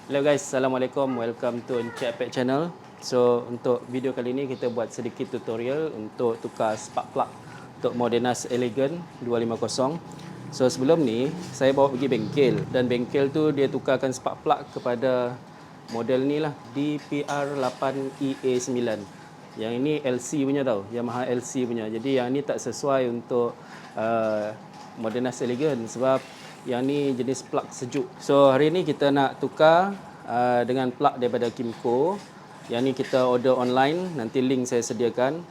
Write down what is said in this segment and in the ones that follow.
Hello guys, Assalamualaikum. Welcome to Encik Apek Channel. So, untuk video kali ini kita buat sedikit tutorial untuk tukar spark plug untuk Modenas Elegant 250. So, sebelum ni saya bawa pergi bengkel dan bengkel tu dia tukarkan spark plug kepada model ni lah, DPR8EA9. Yang ini LC punya tau, Yamaha LC punya. Jadi yang ni tak sesuai untuk Modenas Elegant sebab yang ni jenis plug sejuk. So hari ni kita nak tukar dengan plug daripada Kimco. Yang ni kita order online, nanti link saya sediakan.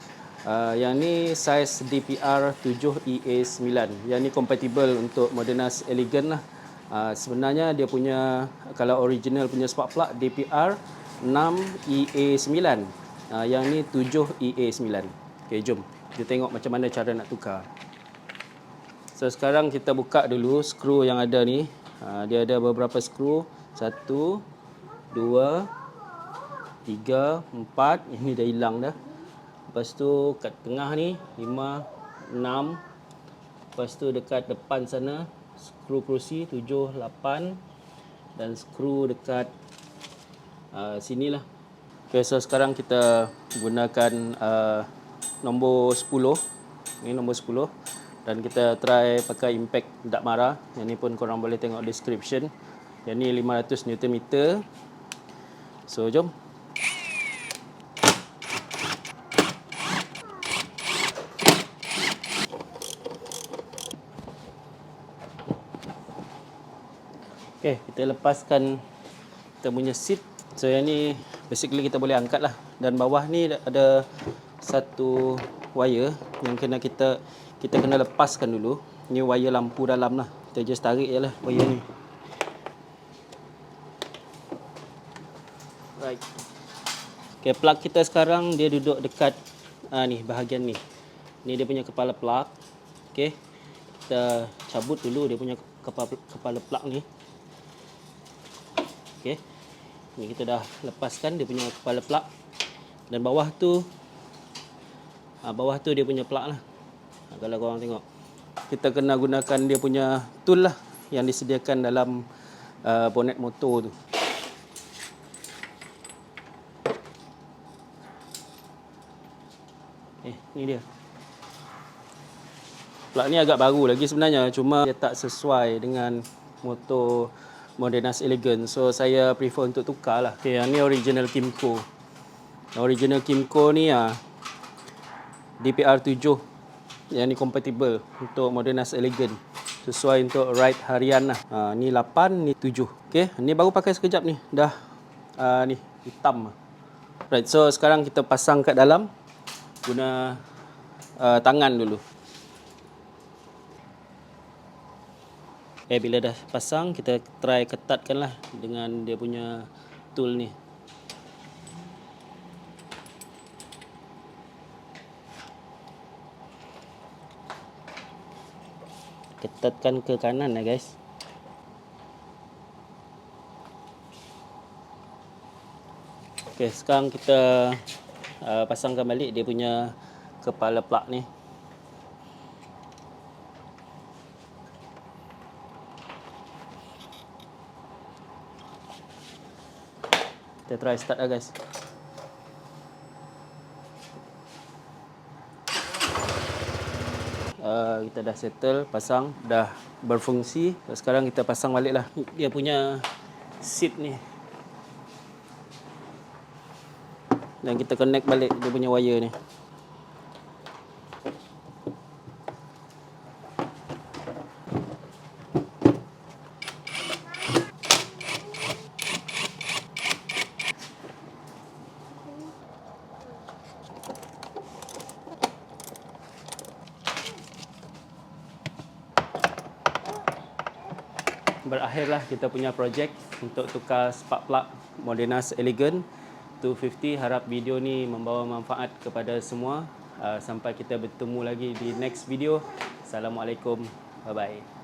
Yang ni saiz DPR 7EA9. Yang ni compatible untuk Modenas Elegant lah. Sebenarnya dia punya, kalau original punya spark plug DPR 6EA9. Yang ni 7EA9. Okay, jom kita tengok macam mana cara nak tukar. So sekarang kita buka dulu skru yang ada ni. Dia ada beberapa skru. 1, 2, 3, 4. Ini dah hilang dah. Lepas tu kat tengah ni 5, 6. Lepas tu dekat depan sana skru kerusi 7, 8. Dan skru dekat sinilah. Okay, so sekarang kita gunakan nombor 10. Ini nombor 10. Dan kita try pakai impact tak marah. Yang ni pun korang boleh tengok description. Yang ni 500 Nm. So jom. Okay, kita lepaskan kita punya seat. So yang ni basically kita boleh angkat lah. Dan bawah ni ada satu wire yang kita kena lepaskan dulu. Ni wire lampu dalam lah. Kita just tarik je lah wire ni. Right. Okay, plug kita sekarang dia duduk dekat ni bahagian ni. Ni dia punya kepala plug. Okay. Kita cabut dulu dia punya kepala plug ni. Okay. Ni kita dah lepaskan dia punya kepala plug. Dan bawah tu dia punya plug lah. Kalau korang tengok, kita kena gunakan dia punya tool lah yang disediakan dalam bonet motor tu. Ni dia. Plug ni agak baru lagi sebenarnya, cuma dia tak sesuai dengan motor Modenas Elegant. So saya prefer untuk tukar lah. Okay, yang ni original Kimco. Original Kimco ni DPR 7. Yang ni compatible untuk Modenas Elegant. Sesuai untuk ride harian lah. Ni 8, ni 7. Okay, ni baru pakai sekejap ni. Dah ni hitam. Right, so sekarang kita pasang kat dalam. Guna tangan dulu. Bila dah pasang, kita try ketatkan lah dengan dia punya tool ni. Ketatkan ke kanan lah guys. Okay, sekarang kita pasangkan balik dia punya kepala plug ni. Kita try start lah guys. Kita dah settle, pasang, dah berfungsi. Sekarang kita pasang balik lah dia punya seat ni. Dan kita connect balik dia punya wire ni. Berakhirlah kita punya projek untuk tukar spark plug Modenas Elegant 250. Harap video ni membawa manfaat kepada semua. Sampai kita bertemu lagi di next video. Assalamualaikum. Bye bye.